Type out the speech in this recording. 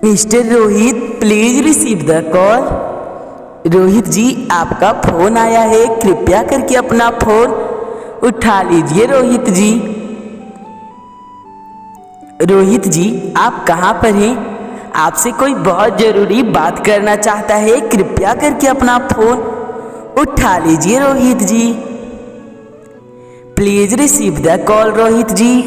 Mister Rohit, please receive the call. Rohit ji, आपका phone आया है, कृपया करके अपना फोन उठा लीजिए। रोहित जी। रोहित जी, आप कहाँ पर हैं? आपसे कोई बहुत जरूरी बात करना चाहता है, कृपया करके अपना फोन उठा लीजिए। Rohit ji, please receive the call. Rohit ji.